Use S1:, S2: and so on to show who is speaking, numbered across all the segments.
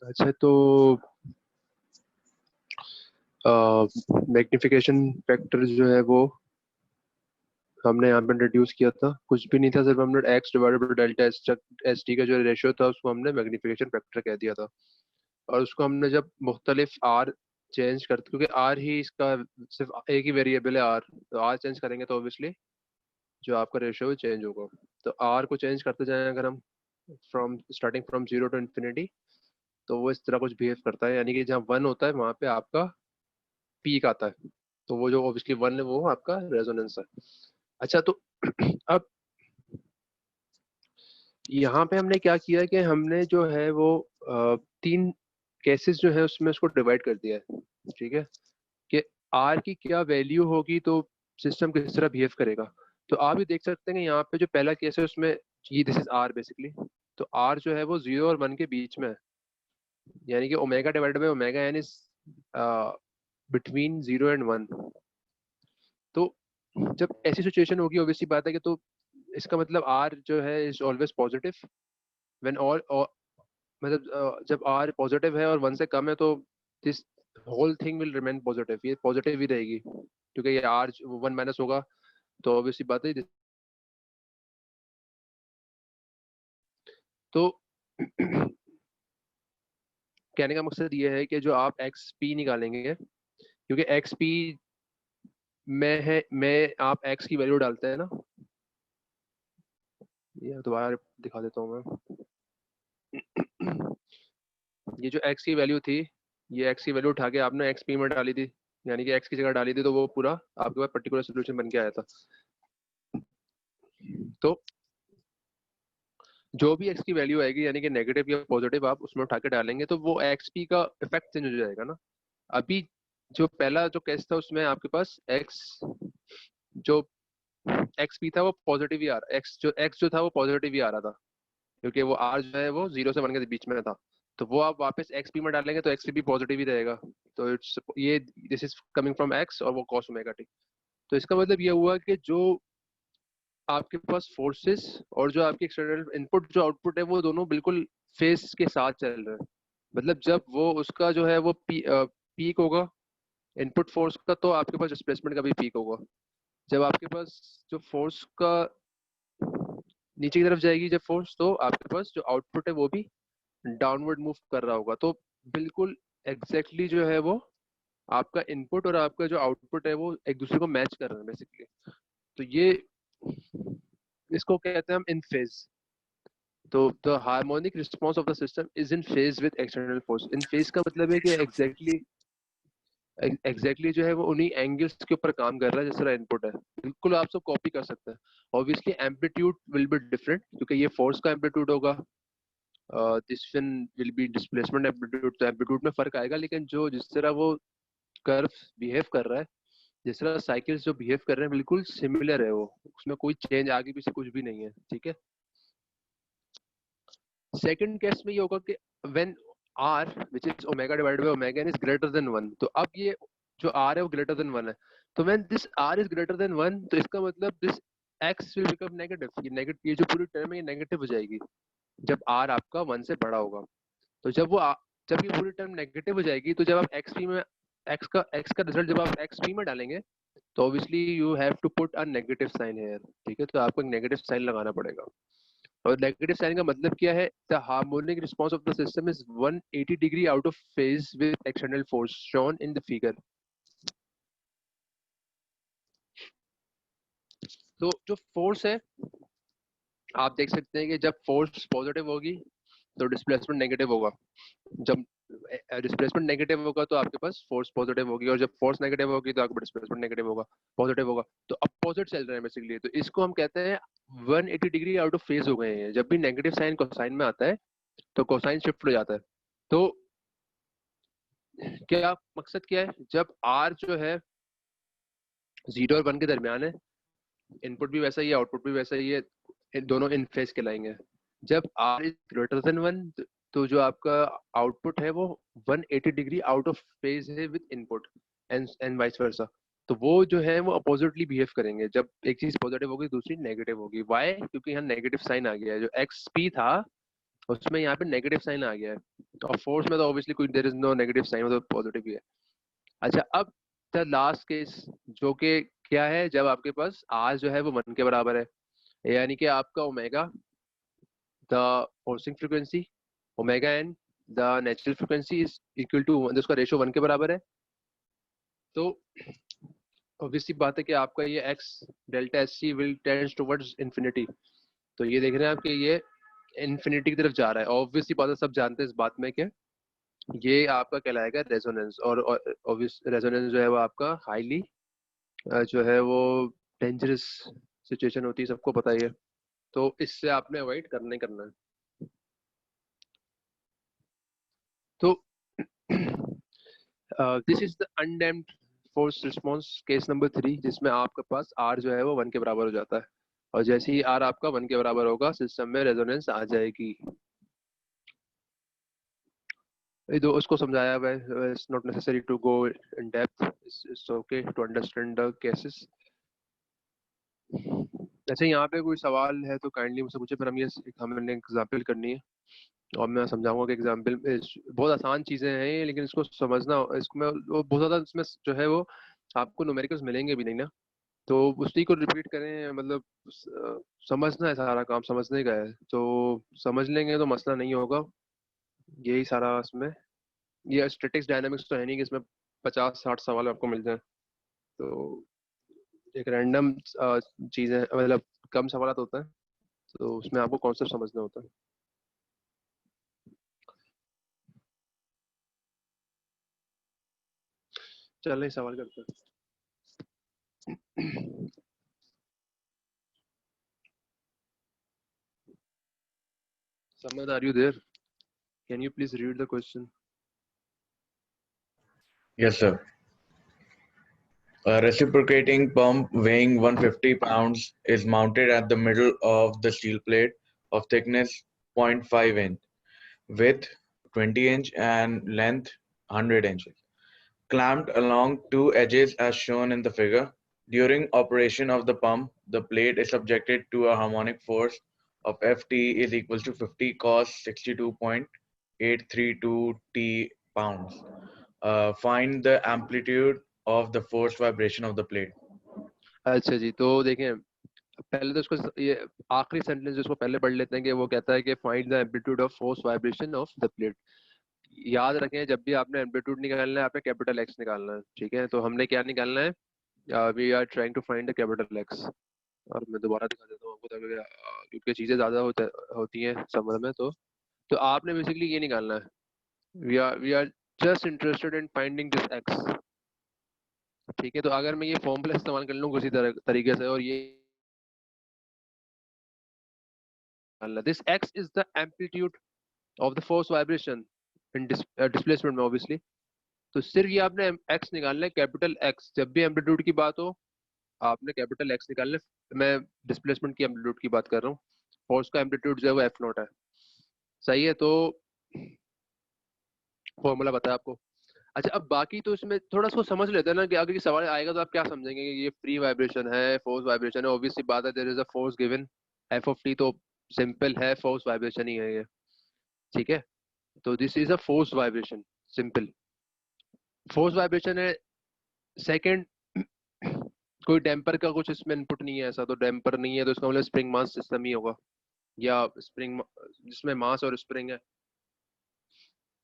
S1: अच्छा, तो magnification factor जो है वो हमने यहाँ पे इंट्रोड्यूस किया था, कुछ भी नहीं था, सिर्फ हमने x divided by delta S T का जो रेशियो था उसको हमने मैग्निफिकेशन फैक्टर कह दिया था। और उसको हमने जब मुख्तलिफ आर चेंज करते, क्योंकि आर ही इसका सिर्फ एक ही वेरिएबल है आर, तो आर चेंज करेंगे तो ऑब्वियसली जो आपका रेशियो है चेंज होगा। तो आर को चेंज करते जाएं अगर हम from starting from zero to infinity, तो वो इस तरह कुछ बिहेव करता है, यानी कि जहाँ वन होता है वहां पे आपका पीक आता है, तो वो जो ऑब्वियसली वन है वो आपका रेजोनेंस है। अच्छा, तो अब यहाँ पे हमने क्या किया है कि हमने जो है वो तीन केसेस जो है उसमें उसको डिवाइड कर दिया है, ठीक है, कि आर की क्या वैल्यू होगी तो सिस्टम किस तरह बिहेव करेगा। तो आप ये देख सकते हैं कि यहाँ पे जो पहला केस है उसमें ये दिस इज आर बेसिकली, तो आर जो है वो 0 और 1 के बीच में है, यानी कि omega divided by omega N is between 0 and 1। तो जब ऐसी सिचुएशन होगी ऑब्वियसली बात है कि तो इसका मतलब आर जो है is always positive when all, मतलब जब आर पॉजिटिव है और 1 से कम है तो this whole thing will remain positive, ये पॉजिटिव ही रहेगी, क्योंकि ये आर 1 माइनस होगा तो ऑब्वियसली बात है। तो कहने का मकसद ये है कि जो आप एक्स पी निकालेंगे, क्योंकि एक्स पी में आप एक्स की वैल्यू डालते हैं ना, ये दोबारा दिखा देता हूँ मैं। ये जो एक्स की वैल्यू थी, ये एक्स की वैल्यू उठा के आपने एक्स पी में डाली थी, यानी कि एक्स की जगह डाली थी, तो वो पूरा आपके पास पर्टिकुलर सोल्यूशन बन के आया था। तो जो भी एक्स की वैल्यू आएगी, यानी कि नेगेटिव या पॉजिटिव, आप उसमें उठा के डालेंगे तो वो एक्स पी का इफेक्ट चेंज हो जाएगा ना। अभी जो पहला जो केस था उसमें आपके पास एक्स जो एक्स पी था वो पॉजिटिव ही आ रहा, एक्स जो था वो पॉजिटिव ही आ रहा था, क्योंकि वो आर जो है वो 0 से 1 के बीच में था। तो वो आप वापस एक्स पी में डालेंगे तो एक्स पी भी पॉजिटिव ही रहेगा। तो इट्स ये this is coming from x और वो कॉस ओमेगा टी। तो इसका मतलब ये हुआ कि जो आपके पास फोर्सेस और जो आपकी एक्सटर्नल इनपुट जो आउटपुट है वो दोनों बिल्कुल फेस के साथ चल रहे हैं। मतलब जब वो उसका जो है वो पीक होगा इनपुट फोर्स का, तो आपके पास डिस्प्लेसमेंट का भी पीक होगा। जब आपके पास जो फोर्स का नीचे की तरफ जाएगी जब फोर्स, तो आपके पास जो आउटपुट है वो भी डाउनवर्ड मूव कर रहा होगा। तो बिल्कुल एग्जैक्टली जो है वो आपका इनपुट और आपका जो आउटपुट है वो एक दूसरे को मैच कर रहे हैं बेसिकली। तो ये इसको कहते हैं हम इन फेज। तो the harmonic response of the system is in phase with external force. In phase का मतलब है कि एग्जैक्टली जो है वो उन्हीं एंगल्स के ऊपर काम कर रहा है जिस तरह इनपुट है, बिल्कुल आप सब कॉपी कर सकते हैं। Obviously amplitude will be different, क्योंकि ये फोर्स का एम्पलीट्यूड होगा, this will be displacement amplitude, तो एम्पलीट्यूड में फर्क आएगा, लेकिन जो जिस तरह वो कर्व बिहेव कर रहा है, जिस तरह साइकिल्स जो बिहेव कर रहे हैं बिल्कुल सिमिलर है वो, उसमें कोई चेंज आगे पीछे कुछ भी नहीं है, ठीक है। सेकंड केस में ये होगा कि when r which is omega divided by omega n is greater than 1, तो अब ये जो r है वो greater than 1 है, तो when this r is greater than 1 तो इसका मतलब this x will become negative, ये नेगेटिव, ये जो पूरी टर्म है ये नेगेटिव हो जाएगी जब r आपका 1 से बड़ा होगा। तो जब ये पूरी टर्म नेगेटिव हो जाएगी, तो जब आप x का रिजल्ट जब आप xp में डालेंगे, तो obviously you have to put a negative sign here, ठीक है, तो आपको एक नेगेटिव साइन लगाना पड़ेगा। और नेगेटिव साइन का मतलब क्या है? The harmonic response of the system is 180 degree out of phase with external force shown in the figure. तो जो फोर्स है, आप देख सकते हैं कि जब फोर्स पॉजिटिव होगी तो डिस्प्लेसमेंट नेगेटिव होगा, जब डिस्प्लेसमेंट नेगेटिव होगा तो आपके पास फोर्स पॉजिटिव होगी, और जब फोर्स नेगेटिव होगी तो आपका डिस्प्लेसमेंट नेगेटिव होगा, पॉजिटिव होगा। तो अपोजिट चल रहे हैं बेसिकली, तो इसको हम कहते हैं 180 डिग्री आउट ऑफ फेज हो गए हैं। जब भी नेगेटिव साइन कोसाइन में आता है तो कोसाइन शिफ्ट हो जाता है। तो क्या मकसद क्या है? जब आर जो है 0 और 1 के दरमियान है, इनपुट भी वैसा ही है आउटपुट भी वैसा ही है, दोनों इन फेज कहलाएंगे। जब आर इज ग्रेटर देन 1, तो जो आपका आउटपुट है वो 180 डिग्री आउट ऑफ फेज है with input, and vice versa. तो वो जो है वो अपोजिटली बिहेव करेंगे, जब एक चीज पॉजिटिव होगी दूसरी नेगेटिव होगी। वाई? क्योंकि यहाँ नेगेटिव साइन आ गया है, जो एक्स पी था उसमें यहाँ पे नेगेटिव साइन आ गया है, और फोर्स में तो ऑब्वियसली कोई there is no negative sign, तो पॉजिटिव ही है। अच्छा, अब द लास्ट केस, जो कि क्या है, जब आपके पास आर जो है वो 1 के बराबर है, यानी कि आपका omega the forcing frequency, omega n the natural frequency is equal to, उसका रेशियो 1 के बराबर है। तो ऑब्वियसली बात है कि आपका ये x delta s c will tends towards infinity. तो ये देख रहे हैं आप कि ये इन्फिनिटी की तरफ जा रहा है। ऑब्वियसली बात है, सब जानते हैं इस बात में कि ये आपका कहलाएगा रेजोनेंस, और ऑब्वियस रेजोनेंस जो है वो आपका हाईली जो है वो डेंजरस सिचुएशन होती है, सबको पता ही है। तो इससे आपने अवॉइड करना ही करना है। तो this is the undamped force response case number 3, जिसमें आपके पास आर जो है वो 1 के बराबर हो जाता है, और जैसे ही आर आपका 1 के बराबर होगा, सिस्टम में रेजोनेंस आ जाएगी। ये दो उसको समझाया हुआ है, it's not necessary to go in depth, it's okay to understand the cases. अच्छा, यहाँ पे कोई सवाल है तो काइंडली मुझसे पूछे, पर हम ये हमने एग्जाम्पल करनी है, और मैं समझाऊंगा कि एग्जाम्पल बहुत आसान चीजें हैं ये, लेकिन इसको समझना, इसको मैं वो बहुत ज्यादा इसमें जो है वो आपको न्यूमेरिकल्स मिलेंगे भी नहीं ना, तो उसी को रिपीट करें, मतलब समझना है, सारा काम समझने का है, तो समझ लेंगे तो मसला नहीं होगा। यही सारा इसमें, ये स्टैटिक्स डायनामिक्स तो है नहीं कि इसमें 50-60 सवाल आपको मिल जाए। तो एक रैंडम चीजें, मतलब कम सवाल होता है, तो उसमें आपको कॉन्सेप्ट समझना होता है। चलिए सवाल करते हैं। Samad, are you there? Can you please read the question?
S2: Yes, sir. A reciprocating pump weighing 150 pounds is mounted at the middle of the steel plate of thickness 0.5 inch, width 20 inch and length 100 inches, clamped along two edges as shown in the figure. During operation of the pump, the plate is subjected to a harmonic force of Ft is equal to 50 cos 62.832 T pounds. Find the amplitude of the force vibration of the plate.
S1: अच्छा जी, तो देखें, पहले तो इसको ये आखिरी sentence जिसको पहले पढ़ लेते हैं, कि वो कहता है कि find the amplitude of force vibration of the plate. याद रखें, जब भी आपने एम्पलीट्यूड निकालना है, आपने कैपिटल एक्स निकालना है, ठीक है? तो हमने क्या निकालना है? We are trying to find the capital x. और मैं दोबारा दिखा देता हूँ आपको, ताकि क्योंकि चीजें ज्यादा होती हैं समझ में, तो आपने बेसिकली ये निकालना है, we are just interested in finding this x, ठीक है? तो अगर मैं ये फॉर्मूला इस्तेमाल कर लूँ किसी तरीके से, और ये this x is the amplitude of the force vibration in displacement में obviously। तो सिर्फ ये आपने x निकालना है, कैपिटल x। जब भी एम्पलीट्यूड की बात हो, आपने कैपिटल x निकालना है। मैं डिस्प्लेसमेंट की एम्पलीट्यूड की बात कर रहा हूँ, फोर्स का एम्पलीट्यूड जो है वो एफ नॉट है। सही है, तो फॉर्मूला बताया आपको। अच्छा, अब बाकी तो इसमें थोड़ा सा समझ लेते हैं ना, कि अगर ये सवाल आएगा तो आप क्या समझेंगे कि ये फ्री वाइब्रेशन है, फोर्स वाइब्रेशन है। ऑब्वियसली बात है, there is a force given f of t, तो सिंपल है, फोर्स वाइब्रेशन ही है ये, ठीक है? तो this is a force vibration, simple force vibration है। सेकंड, कोई डैम्पर का कुछ इसमें इनपुट नहीं है, ऐसा तो डैम्पर नहीं है, तो इसका मतलब स्प्रिंग मास सिस्टम ही होगा, या स्प्रिंग जिसमें मास और स्प्रिंग है।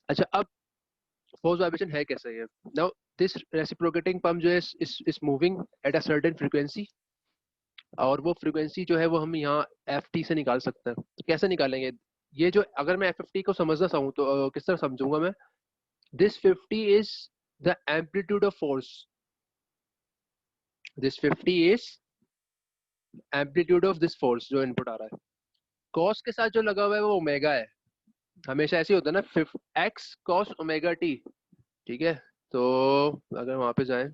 S1: अच्छा, अब फोर्स वाइब्रेशन है कैसे ये? नाउ दिस रेसिप्रोकेटिंग पंप जो है इस moving at a certain frequency, और वो फ्रीक्वेंसी जो है वो हम यहाँ एफ टी से निकाल सकते हैं। तो कैसे निकालेंगे ये? जो अगर मैं एफ एफ टी को समझना चाहूँ तो किस तरह समझूंगा मैं? This 50 is the amplitude of force, this 50 is amplitude of this force जो इनपुट आ रहा है। cos के साथ जो लगा हुआ है वो ओमेगा है, हमेशा ऐसे ही होता है ना, x cos ओमेगा t, ठीक है? तो अगर वहां पे जाए,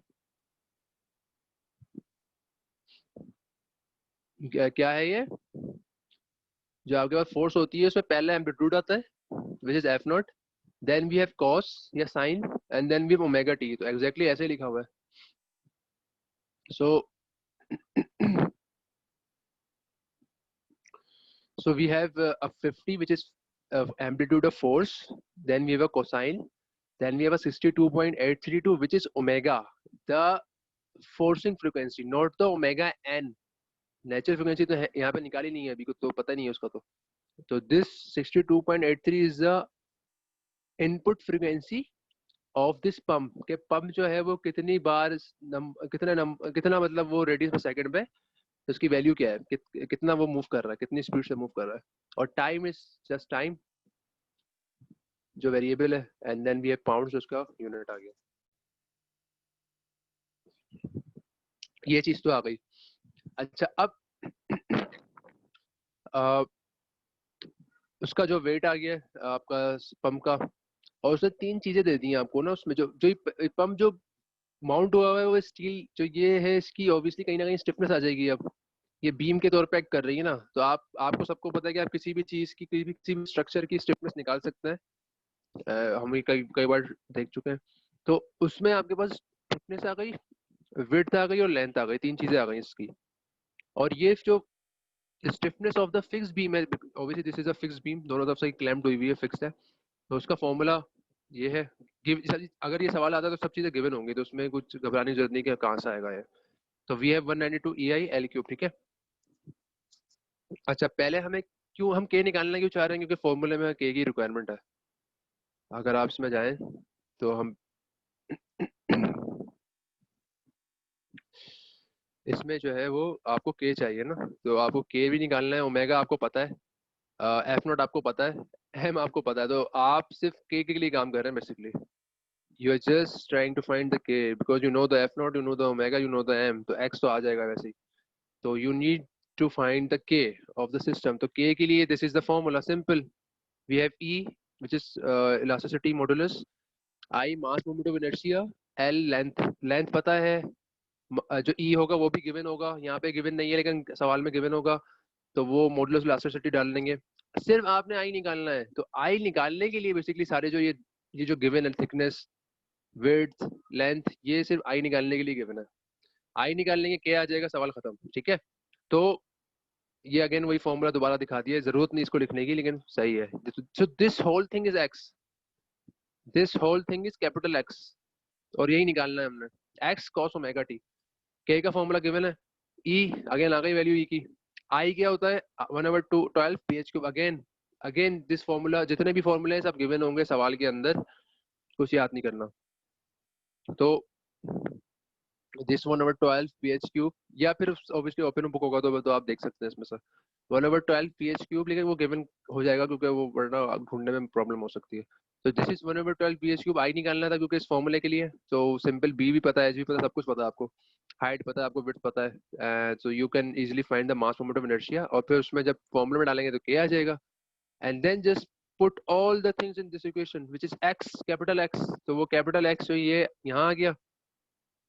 S1: क्या है ये? जो आपके पास फोर्स होती है, उसमें पहले एम्पलीट्यूड आता है which is f not, then we have cos या sin, and then we have omega t। तो एग्जैक्टली ऐसे ही लिखा हुआ है। So so we have a 50 which is amplitude of force, then we have a cosine, then we have a 62.832 which is omega, the forcing frequency, not the omega n. Natural frequency तो यहाँ पे निकाली नहीं है अभी को, तो पता नहीं है उसका। तो this 62.83 is the input frequency of this pump के पंप जो है वो कितनी बार कितना मतलब वो रेडियस पर सेकंड पे, तो उसकी वैल्यू क्या है, कितना वो मूव कर रहा है, कितनी स्पीड से मूव कर रहा है। और टाइम इज जस्ट टाइम जो वेरिएबल है, and then we have pounds, उसका यूनिट आ गया। ये चीज तो आ गई। अच्छा, अब उसका जो वेट आ गया आपका पंप का, और उसने 3 चीजें दे दी हैं आपको ना उसमें, जो पंप जो माउंट हुआ है वो स्टील जो ये है, इसकी ऑब्वियसली कहीं ना कहीं स्टिफनेस आ जाएगी। अब ये बीम के तौर पे एक्ट कर रही है ना, तो आपको सबको पता है कि आप किसी भी चीज की, किसी भी स्ट्रक्चर की स्टिफनेस निकाल सकते हैं, हम ये कई बार देख चुके हैं। तो उसमें आपके पास थिकनेस आ गई, विड्थ आ गई और लेंथ आ गई, 3 चीजें आ गई इसकी। और ये जो stiffness of the fix beam है, obviously this is a fix beam, दोनों तरफ से क्लैम्प्ड हुई हुई है, फिक्स है, तो उसका फॉर्मूला ये है। अगर ये सवाल आता है तो सब चीजें गिवन होंगी, तो उसमें कुछ घबराने की जरूरत नहीं कि कहाँ से आएगा ये। तो we have 192 EI L cube, ठीक है। अच्छा, पहले हमें क्यों हम के निकालना क्यों चाह रहे हैं, क्योंकि फॉर्मूले में के की रिक्वायरमेंट है। अगर आप इसमें जाएं तो हम इसमें जो है वो आपको के चाहिए ना, तो आपको के भी निकालना है, ओमेगा आपको पता है, एफ नॉट आपको पता है, एम आपको पता है, तो आप सिर्फ के लिए काम कर रहे हैं basically. You are just trying to find the K, because you know the F naught, you know the omega, you know the M, तो एक्स तो आ जाएगा वैसे ही। तो you need to find the K of the system. तो K के लिए this is the formula, simple. We have E which is elasticity modulus, I mass moment of inertia, L length, length पता है, जो ई होगा वो भी गिवन होगा, यहाँ पे गिवन नहीं है लेकिन सवाल में गिवन होगा, तो वो मॉडुलस इलास्टिसिटी डाल देंगे। सिर्फ आपने आई निकालना है, तो आई निकालने के लिए बेसिकली सारे जो ये जो गिवन है, थिकनेस, विड्थ, लेंथ, ये सिर्फ आई निकालने के लिए गिवन है। आई निकालने के क्या आ जाएगा, सवाल खत्म, ठीक है। तो ये अगेन वही फॉर्मूला दोबारा दिखा दिया, जरूरत नहीं इसको लिखने की, लेकिन सही है। So this whole thing is x, this whole thing is capital x, और यही निकालना है हमने, एक्स कॉस ओमेगा टी। के का फॉर्मूला गिवन है, ई अगेन आ गई वैल्यू ई की। आई क्या होता है, 1/12 ph cube. Again again this formula, जितने भी फॉर्मूले सब गिवन होंगे सवाल के अंदर, कुछ याद नहीं करना। तो दिस 1/12 ph क्यूब, या फिर ऑब्वियसली ओपन बुक होगा तो आप देख सकते हैं इसमें से 1/12 ph क्यूब, लेकिन वो गिवन हो जाएगा क्योंकि वो वरना ढूंढने में प्रॉब्लम हो सकती है। तो दिस इज 1/12 ph क्यूब। आई निकालना था क्योंकि इस फॉर्मूले के लिए, तो सिंपल बी भी पता है, एच भी पता है, सब कुछ पता है आपको, हाइट पता है आपको, विड्थ पता है, so you can easily find the mass moment of inertia. और फिर उसमें जब फॉर्मूले में डालेंगे तो के आ जाएगा, and then just put all the things in this equation which is x, capital x. तो वो कैपिटल एक्स जो ये यहाँ आ गया,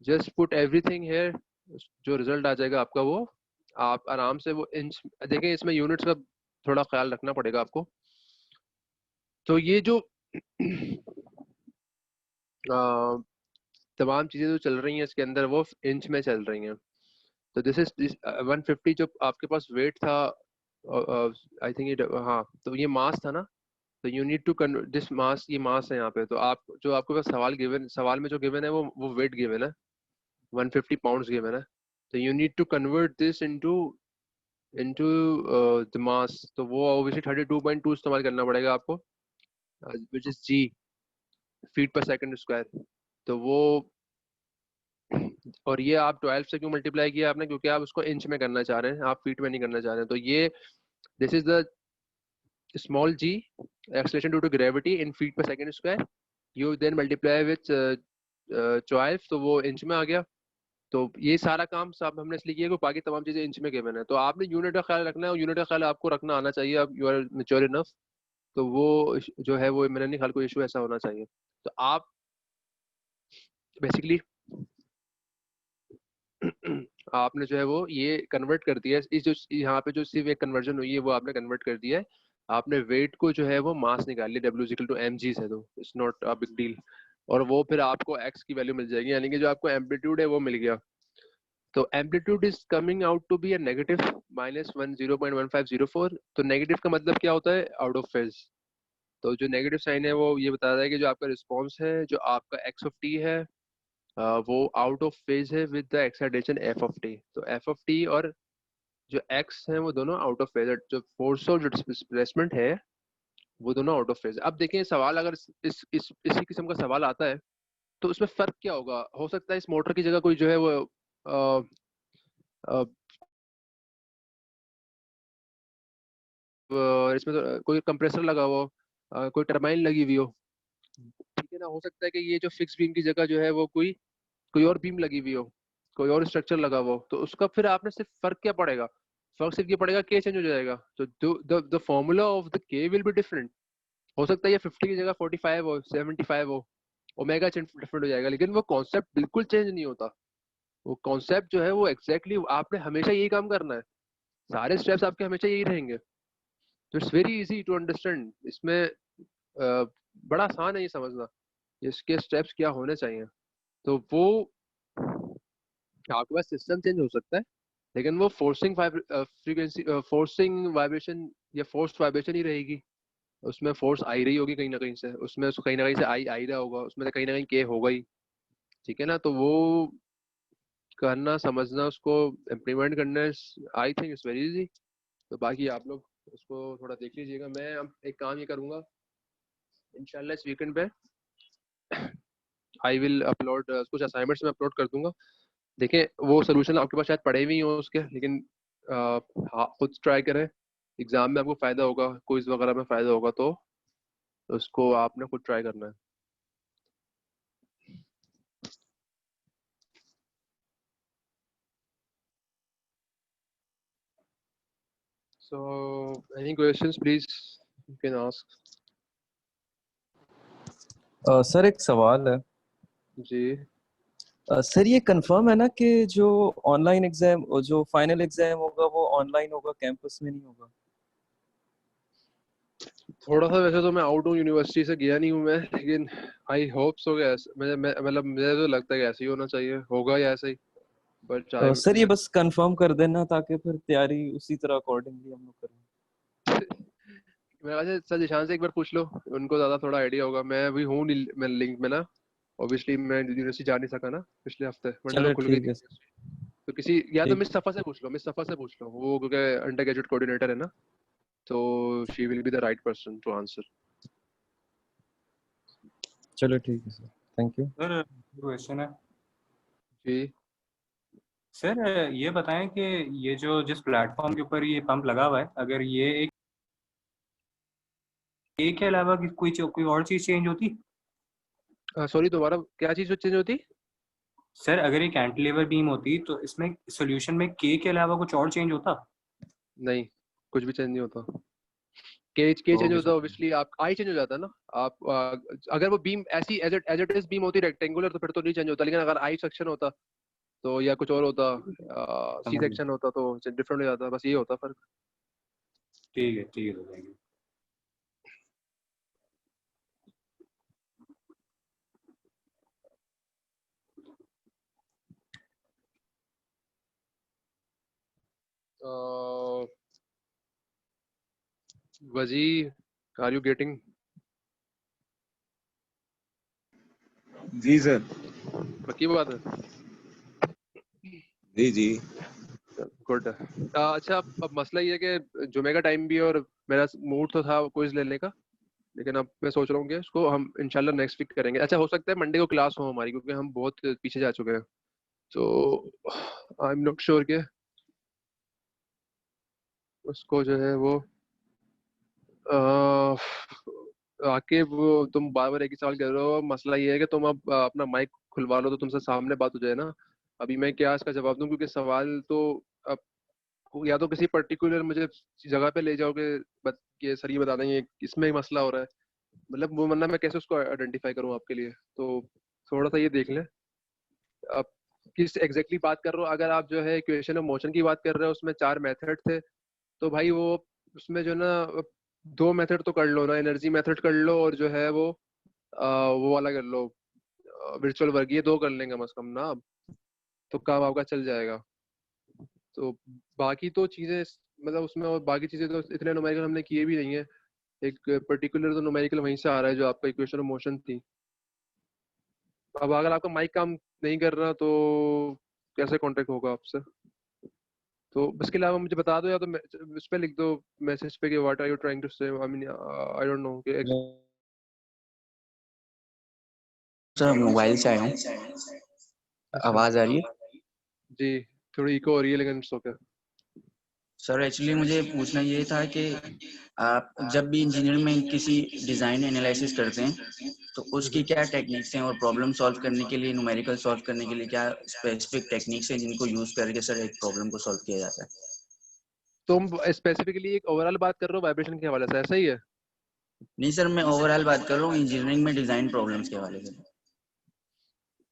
S1: जस्ट पुट एवरीथिंग हियर, जो रिजल्ट आ जाएगा आपका वो आप आराम से वो इंच, देखें इसमें यूनिट्स का थोड़ा ख्याल रखना पड़ेगा आपको। तो ये जो तमाम चीजें जो चल रही हैं इसके अंदर वो इंच में चल रही हैं। तो दिस इज 150 जो आपके पास वेट था, आई थिंक ये, हाँ, तो ये मास था ना, तो you need to this mass, ये मास है यहाँ पे। तो आप जो आपके पास सवाल गिवन, सवाल में जो गिवन है वो वेट गिवन है, 150 पाउंड्स गिवन है। तो you need to convert this into the mass, तो वो ऑब्वियसली 32.2 इस्तेमाल करना पड़ेगा आपको, which is g, feet per second square. तो वो, और ये आप 12 से क्यों मल्टीप्लाई किया आपने, क्योंकि आप उसको इंच में करना चाह रहे हैं, आप फीट में नहीं करना चाह रहे हैं। तो ये this is the small G, acceleration due to gravity in feet per second square, you then multiply with 12, तो वो इंच में आ गया। तो ये सारा काम सब हमने इसलिए किया कि बाकी तमाम चीजें इंच में गिवन है। तो आपने यूनिट का ख्याल रखना है, और यूनिट का ख्याल आपको रखना आना चाहिए, आप यू आर मेच्योर इनफ। तो वो जो है वो मेरे नहीं ख्याल कोई इशू ऐसा होना चाहिए। तो आप बेसिकली आपने जो है वो ये कन्वर्ट कर दिया, इस जो यहाँ पे जो सिर्फ एक कन्वर्जन हुई है वो आपने कन्वर्ट कर दिया है। आपने वेट को जो है वो मास निकाल लिया, W=mg से, तो it's not a big deal. और वो फिर आपको x की वैल्यू मिल जाएगी, यानी कि जो आपको एम्पलीट्यूड है वो मिल गया। तो amplitude is coming out to be a negative -10.1504। तो नेगेटिव का मतलब क्या होता है, आउट ऑफ फेज। तो जो नेगेटिव साइन है वो ये बता रहा है कि जो आपका रिस्पॉन्स है, जो आपका एक्स ऑफ टी है, वो आउट ऑफ फेज है with the excitation F of t. तो एफ ऑफ टी और जो एक्स है वो दोनों आउट ऑफ फेज है, जो फोर्स और जो डिस्प्लेसमेंट है वो दोनों आउट ऑफ फेज है। अब देखें सवाल, अगर इसी किस्म का सवाल आता है तो उसमें फर्क क्या होगा? हो सकता है इस मोटर की जगह कोई जो है वो अ, अ, इसमें तो कोई कंप्रेसर लगा हुआ हो, कोई टरबाइन लगी हुई हो, ठीक है ना। हो सकता है कि ये जो फिक्स बीम की जगह जो है वो कोई कोई और बीम लगी हुई हो, कोई और स्ट्रक्चर लगा हुआ हो, तो उसका फिर आपने सिर्फ फर्क क्या पड़ेगा? फर्क सिर्फ ये पड़ेगा, के चेंज हो जाएगा। तो द फॉर्मूला ऑफ द के विल बी डिफरेंट। हो सकता है ये 50 की जगह 45 हो, 75 हो, ओमेगा डिफरेंट हो जाएगा, लेकिन वो कॉन्सेप्ट बिल्कुल चेंज नहीं होता। वो कॉन्सेप्ट जो है वो एग्जैक्टली आपने हमेशा यही काम करना है, सारे स्टेप्स आपके हमेशा यही रहेंगे। तो it's very easy to understand. इसमें बड़ा आसान है ये समझना, इसके स्टेप्स क्या होने चाहिए। तो वो आपके पास सिस्टम चेंज हो सकता है, लेकिन वो फोर्सिंग फ्रीक्वेंसी, फोर्सिंग वाइब्रेशन या फोर्स वाइब्रेशन ही रहेगी। उसमें फोर्स आई रही होगी कहीं ना कहीं से, उसमें उसको कहीं ना कहीं से आई आई रहा होगा, उसमें से कहीं ना कहीं के होगा ही, ठीक है ना। तो वो करना, समझना, उसको इम्प्लीमेंट करना, I think it's very easy. तो बाकी आप लोग उसको थोड़ा देख लीजिएगा। मैं अब एक काम ये करूँगा, इंशाल्लाह इस वीकेंड पे आई विल अपलोड कुछ असाइनमेंट्स में अपलोड कर दूंगा। देखें वो सोल्यूशन आपके पास शायद पड़े हुए ही हो उसके, लेकिन हाँ खुद ट्राई करें। एग्जाम में आपको फायदा होगा, क्विज वगैरह में फायदा होगा, तो उसको आपने खुद ट्राई करना है। So any questions please you can ask.
S3: Sir एक सवाल है।
S1: जी
S3: सर ये कंफर्म है ना कि जो ऑनलाइन एग्जाम, जो फाइनल एग्जाम होगा वो ऑनलाइन होगा, कैंपस में नहीं होगा?
S1: थोड़ा सा वैसे तो मैं आउट हूँ, यूनिवर्सिटी से गया नहीं हूँ मैं, लेकिन आई होप सो कि मतलब मुझे तो लगता है कि ऐसे ही होना चाहिए, होगा या ऐसे ही। बट आई
S3: सर ये बस कंफर्म कर देना ताकि फिर तैयारी उसी तरह अकॉर्डिंगली हम लोग करें।
S1: मैं वैसे सर जिशान से एक बार पूछ लो, उनको ज्यादा थोड़ा आइडिया होगा। मैं अभी हूँ नहीं, मैं लिंक में ना, ऑब्वियसली मैं यूनिवर्सिटी जा नहीं सका ना पिछले हफ्ते, वरना तो
S3: चलो
S1: खुल गई
S3: ठीक
S1: थी
S3: है।
S1: university। तो किसी, या तो
S3: ठीक।
S1: मिस सफा से पूछ लो, मिस सफा से पूछ लो, वो क्योंकि अंडर ग्रेजुएट कोऑर्डिनेटर है ना, तो she will be the right person to answer.
S3: चलो ठीक है sir, thank you.
S4: Sir question है।
S1: जी
S4: सर ये बताएं कि ये जो जिस प्लेटफॉर्म के ऊपर ये पंप लगा हुआ है, अगर ये एक के अलावा कोई और चीज़ चेंज होती?
S1: सॉरी दोबारा, क्या चीज चेंज होती?
S4: सर अगर ये कैंटिलीवर बीम होती तो इसमें सॉल्यूशन में के अलावा कुछ और चेंज होता?
S1: नहीं, कुछ भी चेंज नहीं होता। के चेंज
S4: ओके
S1: होता
S4: सर।
S1: ऑब्वियसली, आप आई चेंज हो जाता है ना। आप अगर वो बीम ऐसी एज इट इज बीम होती रेक्टेंगुलर, तो फिर तो नहीं चेंज होता, लेकिन अगर आई सेक्शन होता तो, या कुछ और होता, सी
S4: समझ गया।
S1: सेक्शन होता, तो डिफरेंट हो जाता, बस ये होता फर्क।
S4: ठीक है सर, थैंक यू।
S1: वजी, आर यू गेटिंग?
S5: जी सर।
S1: पक्की बात है?
S5: जी जी।
S1: गुड। अच्छा, अब मसला ये है कि जुमे का टाइम भी है, और मेरा मूड तो था क्विज लेने का, लेकिन अब मैं सोच रहा हूँ कि इसको हम इंशाल्लाह नेक्स्ट वीक करेंगे। अच्छा, हो सकता है मंडे को क्लास हो हमारी, क्योंकि हम बहुत पीछे जा चुके हैं, तो आई एम नॉट श्योर कि उसको जो है वो आके वो, तुम बार बार एक ही सवाल कर रहे हो। मसला ये है कि तुम अब अपना माइक खुलवा लो तो तुमसे सामने बात हो जाए ना। अभी मैं क्या इसका जवाब दूं, क्योंकि सवाल तो अब या तो किसी पर्टिकुलर मुझे जगह पे ले जाओगे, ये सर ये बता देंगे इसमें ही मसला हो रहा है, मतलब वो, वरना मैं कैसे उसको आइडेंटिफाई करूँ आपके लिए। तो थोड़ा सा ये देख लें आप किस एग्जैक्टली बात कर रहे हो। अगर आप जो है इक्वेशन ऑफ मोशन की बात कर रहे हो, उसमें 4 मेथड थे, तो भाई वो उसमें जो ना 2 मेथड तो कर लो ना, एनर्जी मेथड कर लो, और जो है वो वाला कर लो, वर्चुअल वर्ग, ये 2 कर लेंगे कम से कम ना आप, तो काम आपका चल जाएगा। तो बाकी तो चीजें मतलब उसमें, और बाकी चीजें तो इतने न्यूमेरिकल हमने किए भी नहीं है, एक पर्टिकुलर तो न्यूमेरिकल वहीं से आ रहा है जो आपका इक्वेशन ऑफ मोशन थी। अब अगर आपका माइक काम नहीं कर रहा तो कैसे कांटेक्ट होगा आपसे? तो इसके अलावा मुझे बता दो, या तो इस पे लिख दो मैसेज पे कि what are you trying to say, I mean I don't know कि
S6: सर मोबाइल से आया हूँ,
S1: अच्छा।
S6: आवाज आ रही है?
S1: जी थोड़ी इको हो रही है लेकिन इट्स ओके।
S6: सर एक्चुअली मुझे पूछना ये था कि आप जब भी इंजीनियरिंग में किसी डिज़ाइन एनालिसिस करते हैं तो उसकी क्या टेक्निक्स हैं, और प्रॉब्लम सॉल्व करने के लिए, न्यूमेरिकल सॉल्व करने के लिए क्या स्पेसिफिक टेक्निक्स हैं जिनको यूज करके सर एक प्रॉब्लम को सॉल्व किया जाता है?
S1: तुम स्पेसिफिकली एक ओवरऑल बात कर रहे हो वाइब्रेशन के हवाले से, ऐसा ही है?
S6: नहीं सर, मैं ओवरऑल बात कर रहा हूँ इंजीनियरिंग में डिज़ाइन प्रॉब्लम्स के हवाले से।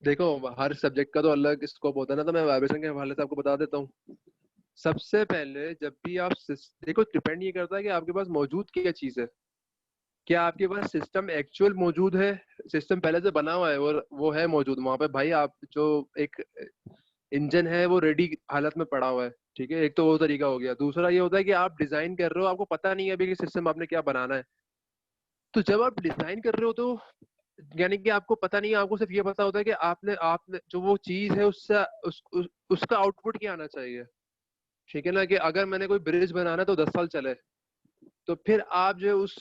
S1: देखो हर सब्जेक्ट का तो अलग स्कोप होता है ना, तो मैं वाइब्रेशन के हवाले से आपको बता देता हूँ। सबसे पहले जब भी आप देखो, डिपेंड ये करता है कि आपके पास मौजूद क्या चीज़ है। क्या आपके पास सिस्टम एक्चुअल मौजूद है, सिस्टम पहले से बना हुआ है और वो है मौजूद वहां पे भाई, आप जो एक इंजन है वो रेडी हालत में पड़ा हुआ है, ठीक है, एक तो वो तरीका हो गया। दूसरा ये होता है कि आप डिजाइन कर रहे हो, आपको पता नहीं है अभी कि सिस्टम आपने क्या बनाना है। तो जब आप डिजाइन कर रहे हो तो यानी कि आपको पता नहीं है, आपको सिर्फ ये पता होता है कि आपने आपने जो वो चीज है उससे उसका आउटपुट क्या आना चाहिए, ठीक है ना। कि अगर मैंने कोई ब्रिज बनाना है तो 10 साल चले, तो फिर आप जो उस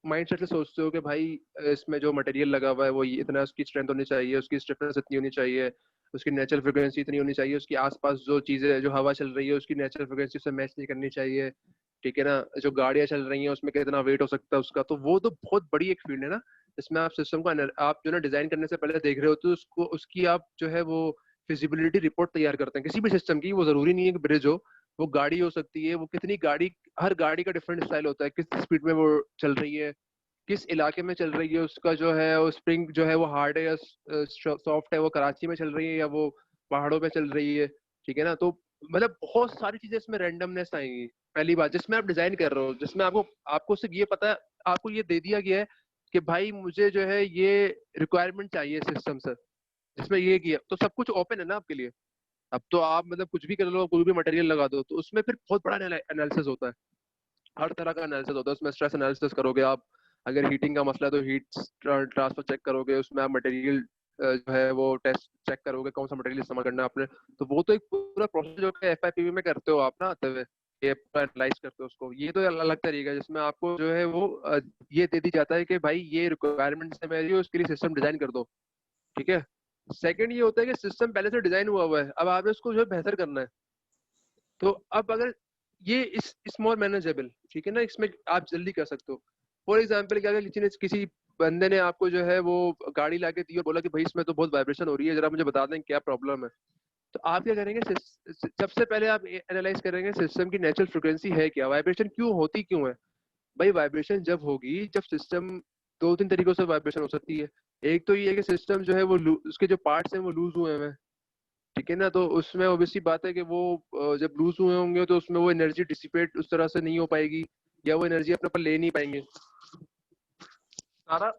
S1: माइंडसेट से सोचते हो कि भाई इसमें जो मटेरियल लगा हुआ है वो इतना, उसकी स्ट्रेंथ होनी चाहिए, उसकी स्टिफनेस इतनी होनी चाहिए, उसकी नेचुरल फ्रिक्वेंसी इतनी होनी चाहिए, उसके आसपास जो चीजें जो हवा चल रही है उसकी नेचुरल फ्रिक्वेंसी से मैच नहीं करनी चाहिए, ठीक है ना। जो गाड़ियां चल रही हैं उसमें कितना वेट हो सकता है उसका, तो वो तो बहुत बड़ी एक फील्ड है ना। इसमें आप सिस्टम को आप जो ना डिजाइन करने से पहले देख रहे होते हो उसको, उसकी आप जो है वो फिजिबिलिटी रिपोर्ट तैयार करते हैं किसी भी सिस्टम की। वो जरूरी नहीं है कि ब्रिज हो, वो गाड़ी हो सकती है, वो कितनी गाड़ी, हर गाड़ी का डिफरेंट स्टाइल होता है, किस स्पीड में वो चल रही है, किस इलाके में चल रही है, उसका जो है वो स्प्रिंग जो है वो हार्ड है या सॉफ्ट है, वो कराची में चल रही है या वो पहाड़ों पे चल रही है, ठीक है ना। तो मतलब बहुत सारी चीजें इसमें रैंडमनेस आएंगी। पहली बात जिसमें आप डिजाइन कर रहे हो, जिसमें आपको आपको सिर्फ ये पता है, आपको ये दे दिया गया है कि भाई मुझे जो है ये रिक्वायरमेंट चाहिए सिस्टम से, जिसमें ये किया, तो सब कुछ ओपन है ना आपके लिए। अब तो आप मतलब कुछ भी कर लो, कोई भी मटेरियल लगा दो, तो उसमें फिर बहुत बड़ा एनालिसिस होता है, हर तरह का एनालिसिस होता है उसमें। स्ट्रेस एनालिसिस करोगे आप, अगर हीटिंग का मसला है तो हीट ट्रांसफर चेक करोगे, उसमें आप मटेरियल जो है वो टेस्ट चेक करोगे कौन सा मटेरियल इस्तेमाल करना है आपने। तो वो तो एक पूरा प्रोसेस जो है FIPB में करते हो आप ना, आते हुए ये एनालाइज करते हो उसको। ये तो अलग तरीका है जिसमें आपको जो है वो ये दे दी जाता है कि भाई ये रिक्वायरमेंट्स है मेरी, उसके लिए सिस्टम डिजाइन कर दो, ठीक है। सेकंड ये होता है कि सिस्टम पहले से डिजाइन हुआ हुआ है, अब आपने उसको जो है बेहतर करना है। तो अब अगर ये इस मोर मैनेजेबल, ठीक है ना, इसमें आप जल्दी कर सकते हो। फॉर एग्जाम्पल क्या, किसी बंदे ने आपको जो है वो गाड़ी लाके दी और बोला कि भाई इसमें तो बहुत वाइब्रेशन हो रही है, जरा मुझे बता दें क्या प्रॉब्लम है। तो आप क्या करेंगे, सबसे पहले आप एनालाइज करेंगे सिस्टम की नेचुरल फ्रिक्वेंसी है क्या, वाइब्रेशन क्यों होती क्यों है। भाई वाइब्रेशन जब होगी जब सिस्टम, दो तीन तरीकों से वाइब्रेशन हो सकती है। एक तो ये है कि सिस्टम जो है वो उसके जो पार्ट्स हैं वो लूज हुए हैं, ठीक है ना। तो उसमें ऑब्वियसली बात है कि वो जब लूज हुए होंगे तो उसमें वो एनर्जी डिसिपेट उस तरह से नहीं हो पाएगी, या वो एनर्जी अपने ऊपर ले नहीं पाएंगे। सारा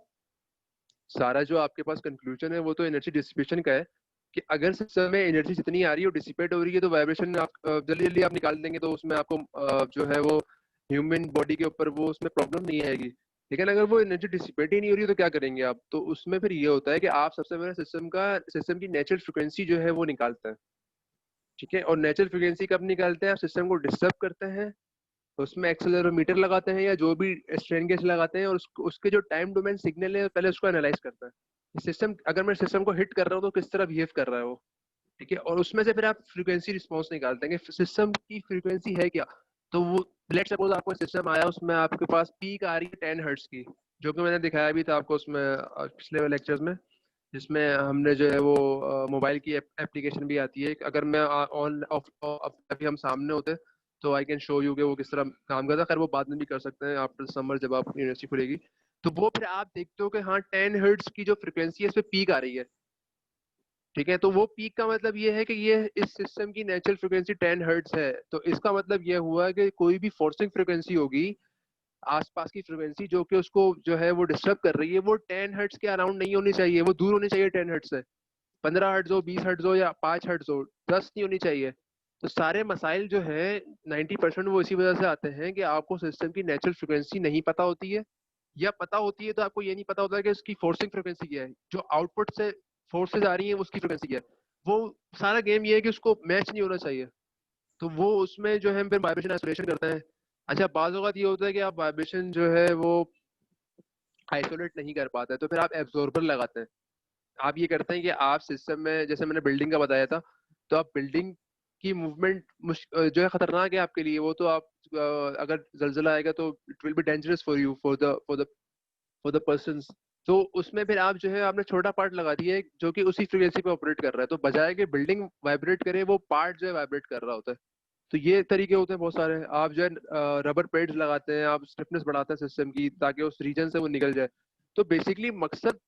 S1: सारा जो आपके पास कंक्लूजन है वो तो एनर्जी डिसिपेशन का है, कि अगर सिस्टम में एनर्जी जितनी आ रही है वो डिसिपेट हो रही है तो वाइब्रेशन आप जल्दी जल्दी आप निकाल देंगे, तो उसमें आपको जो है वो ह्यूमन बॉडी के ऊपर वो उसमें प्रॉब्लम नहीं आएगी। लेकिन अगर वो एनर्जी डिसिपेट ही नहीं हो रही है तो क्या करेंगे आप, तो उसमें फिर ये होता है कि आप सबसे पहले सिस्टम की नेचुरल फ्रिक्वेंसी जो है वो निकालते हैं, ठीक है। और नेचुरल फ्रिक्वेंसी कब निकालते हैं, आप सिस्टम को डिस्टर्ब करते हैं, तो उसमें एक्सेलरोमीटर लगाते हैं या जो भी स्ट्रेन गेज लगाते हैं, और उसके जो टाइम डोमेन सिग्नल है पहले उसको एनालाइज करते हैं। सिस्टम, अगर मैं सिस्टम को हिट कर रहा हूँ तो किस तरह बिहेव कर रहा है वो, ठीक है। और उसमें से फिर आप फ्रीक्वेंसी रिस्पॉन्स निकालते हैं कि सिस्टम की फ्रीक्वेंसी है क्या। तो वो लेट सपोज आपको सिस्टम आया, उसमें आपके पास पीक आ रही है 10 हर्ट्ज की, जो कि मैंने दिखाया भी था आपको उसमें पिछले लेक्चर्स में, जिसमें हमने जो है वो मोबाइल की एप्लीकेशन भी आती है। अगर मैं ऑन अभी हम सामने होते तो आई कैन शो यू कि वो किस तरह काम करता है। खैर वो बाद में भी कर सकते हैं आफ्टर समर जब आप यूनिवर्सिटी खुलेगी। तो वो फिर आप देखते हो कि हाँ 10 हर्ट्ज की जो फ्रिक्वेंसी है इस पे पीक आ रही है, ठीक है। तो वो पीक का मतलब ये है कि ये इस सिस्टम की नेचुरल फ्रिक्वेंसी 10 हर्ट्ज है। तो इसका मतलब ये हुआ कि कोई भी फोर्सिंग फ्रिक्वेंसी होगी आसपास की फ्रिक्वेंसी जो कि उसको जो है वो डिस्टर्ब कर रही है, वो 10 हर्ट्ज के अराउंड नहीं होनी चाहिए, वो दूर होनी चाहिए 10 हर्ट्ज से। 15 हर्ट्ज हो, 20 हर्ट्ज हो या 5 हर्ट्ज हो, 10 नहीं होनी चाहिए। तो सारे मसाइल जो है 90% वो इसी वजह से आते हैं कि आपको सिस्टम की नेचुरल फ्रिक्वेंसी नहीं पता होती है, या पता होती है तो आपको ये नहीं पता होता कि उसकी फोर्सिंग फ्रिक्वेंसी क्या है, जो आउटपुट से फोर्सेज आ रही है उसकी फ्रिक्वेंसी क्या है। वो सारा गेम ये है कि उसको मैच नहीं होना चाहिए, तो वो उसमें जो है हम फिर वाइब्रेशन आइसोलेशन करते हैं। अच्छा, बाज़ औक़ात ये होता है कि आप वाइब्रेशन जो है वो आइसोलेट नहीं कर पाते, तो फिर आप एब्जॉर्बर लगाते हैं। आप ये करते हैं कि आप सिस्टम में, जैसे मैंने बिल्डिंग का बताया था, तो आप बिल्डिंग की मूवमेंट जो है खतरनाक है आपके लिए, वो तो आप अगर जल्जला आएगा तो it will be dangerous for you, for the persons. तो उसमें फिर आप जो है आपने छोटा पार्ट लगा दिया है जो कि उसी फ्रीक्वेंसी पे ऑपरेट कर रहा है, तो बजाय कि बिल्डिंग वाइब्रेट करे वो पार्ट जो है वाइब्रेट कर रहा होता है। तो ये तरीके होते हैं बहुत सारे। आप जो है रबर पेड्स लगाते हैं, आप स्टिफनेस बढ़ाते हैं सिस्टम की ताकि उस रीजन से वो निकल जाए। तो बेसिकली मकसद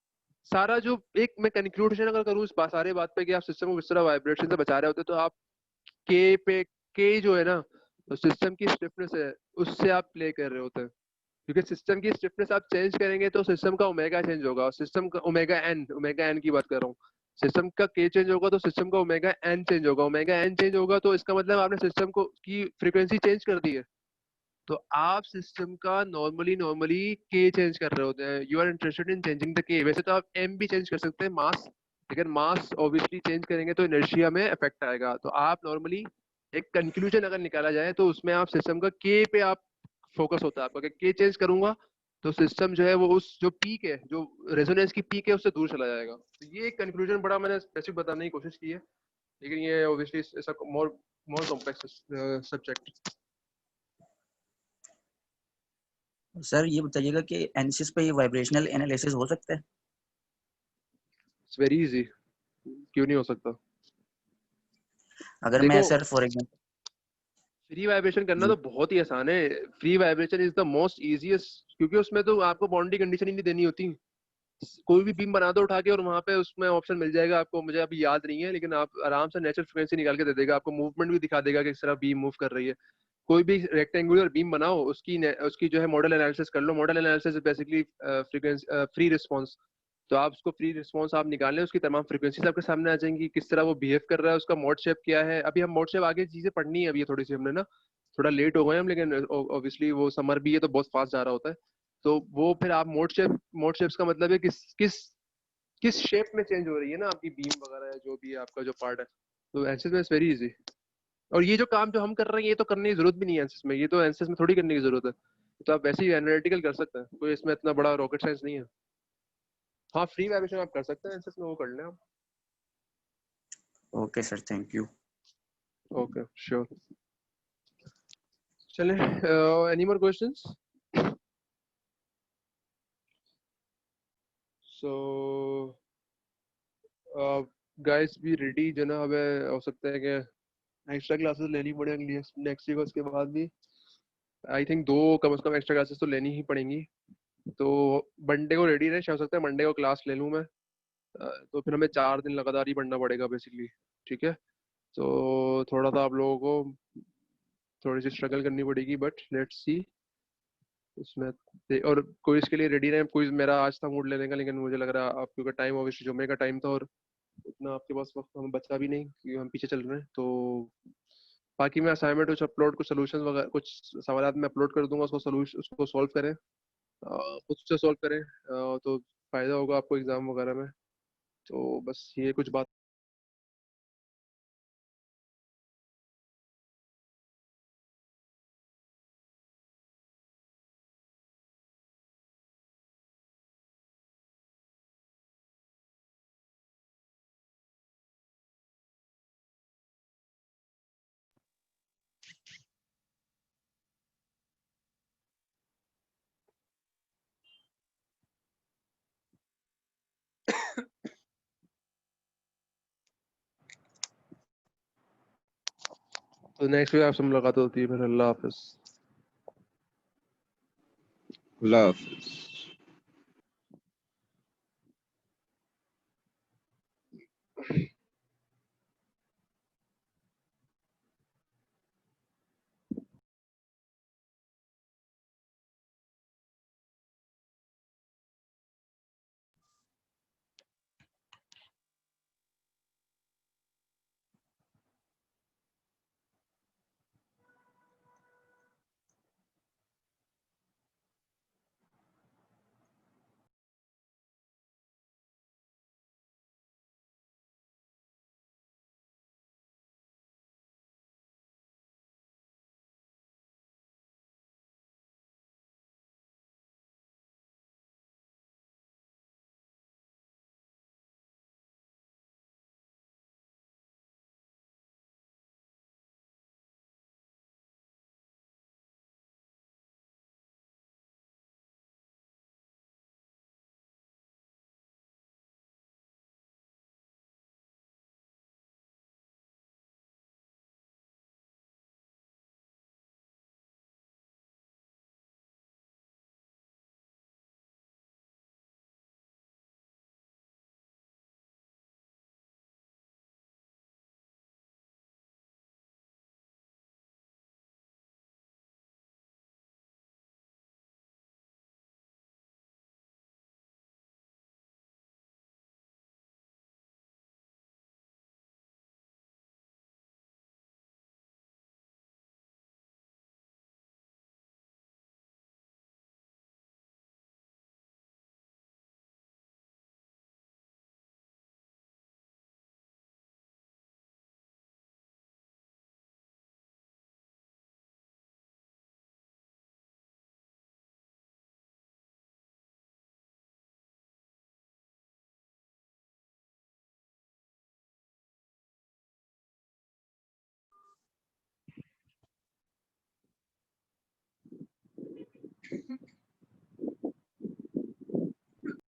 S1: सारा जो एक मैं कंक्लूजन अगर करूँ इस सारे बात पे कि आप सिस्टम को किस तरह वाइब्रेशन से बचा रहे होते हैं, तो आप के जो है ना, तो सिस्टम की स्टिफनेस है उससे आप प्ले कर रहे होते हैं, क्योंकि सिस्टम की स्टिफनेस आप चेंज करेंगे तो सिस्टम का ओमेगा चेंज होगा, और सिस्टम का ओमेगा एन की बात कर रहा हूँ। सिस्टम का के चेंज होगा तो सिस्टम का ओमेगा एन चेंज होगा, ओमेगा एन चेंज होगा तो इसका मतलब आपने सिस्टम को की फ्रीक्वेंसी चेंज कर दी है। तो आप सिस्टम का नॉर्मली के चेंज कर रहे होते हैं, you are interested in changing the k. वैसे तो आप एम भी चेंज कर सकते हैं, मास, लेकिन मास ऑब्वियसली चेंज करेंगे तो इनर्शिया में इफेक्ट आएगा। तो आप नॉर्मली एक कंक्लूजन अगर निकाला जाए तो उसमें आप सिस्टम का के पे आप फोकस होता है आपका, कि के चेंज करूंगा तो सिस्टम जो है वो उस जो पीक है, जो रेजोनेंस की पीक है, उससे दूर चला जाएगा। तो ये एक कंक्लूजन बड़ा मैंने स्पेसिफिक बताने की कोशिश की है, लेकिन ये obviously it's a more more complex subject.
S6: Sir ये बताइएगा कि एनसिस पे ये वाइब्रेशनल एनालिसिस हो सकता है?
S1: इट्स वेरी इजी, क्यों नहीं हो सकता।
S6: अगर मैं
S1: देखो,
S6: sir for example
S1: free vibration करना
S6: जी
S1: तो बहुत ही आसान है। Free vibration is the most easiest, क्योंकि उसमें तो आपको बाउंड्री कंडीशन ही नहीं देनी होती। कोई भी बीम बना दो उठा के और वहां पे उसमें ऑप्शन मिल जाएगा आपको, मुझे अभी याद नहीं है, लेकिन आप आराम से नेचुरल फ्रिक्वेंसी निकाल के दे देगा आपको, मूवमेंट भी दिखा देगा कि किस तरह बीम मूव कर रही है। कोई भी रेक्टेंगुलर बीम बनाओ, उसकी जो है मॉडल एनालिसिस कर लो। Modal analysis basically frequency free response. तो आप उसको फ्री रिस्पांस आप निकाल लें, उसकी तमाम फ्रीक्वेंसीज आपके सामने आ जाएंगी, किस तरह वो बिहेव कर रहा है, उसका मोड शेप क्या है। अभी हम मोड शेप आगे चीजें पढ़नी है, अभी थोड़ी सी हमने ना थोड़ा लेट हो गए हम, लेकिन ऑब्वियसली वो समर भी है तो बहुत फास्ट जा रहा होता है। तो वो फिर आप मोड शेप्स का मतलब है किस किस किस शेप में चेंज हो रही है ना आपकी बीम वगैरह है, जो भी है आपका जो पार्ट है। तो एंसिस में वेरी इजी। और ये जो काम जो हम कर रहे हैं ये तो करने की जरूरत भी नहीं है एंसिस में, ये तो एंसिस में थोड़ी करने की जरूरत है। तो आप वैसे ही एनालिटिकल कर सकते हैं, कोई इसमें इतना बड़ा रॉकेट साइंस नहीं है। हाँ, फ्री वाइब्रेशन आप कर सकते हैं एंसिस में, वो कर लें आप।
S6: Okay sir, thank you.
S1: Okay, sure. चलें, any more questions? So guys be ready, जो ना हमें हो सकता है कि एक्स्ट्रा क्लासेस लेनी पड़े अगली नेक्स्ट वीक, उसके बाद भी आई थिंक 2 कम से कम एक्स्ट्रा क्लासेस तो लेनी ही पड़ेंगी। तो मंडे को रेडी रहे, हो सकता है मंडे को क्लास ले लूँ मैं। तो फिर हमें 4 दिन लगातार ही पढ़ना पड़ेगा बेसिकली, ठीक है। तो थोड़ा सा आप लोगों को थोड़ी सी स्ट्रगल करनी पड़ेगी, बट लेट्स सी उसमें। और क्विज के लिए रेडी रहे। क्विज मेरा आज था मूड लेने का, लेकिन मुझे लग रहा है आप, क्योंकि टाइम ऑब्वियसली जुम्मे का टाइम था और इतना आपके पास वक्त हमें बचा भी नहीं क्योंकि हम पीछे चल रहे हैं। तो बाकी मैं असाइनमेंट कुछ अपलोड, कुछ सोल्यूशन वगैरह, कुछ सवाल मैं अपलोड कर दूंगा, उसको सोल्यूशन उसको सॉल्व करें, खुद से सॉल्व करें, तो फायदा होगा आपको एग्जाम वगैरह में। तो बस ये कुछ बात। तो नेक्स्ट वीक आपसे मुलाकात होती है फिर। अल्लाह हाफिज।
S5: अल्लाह हाफिज।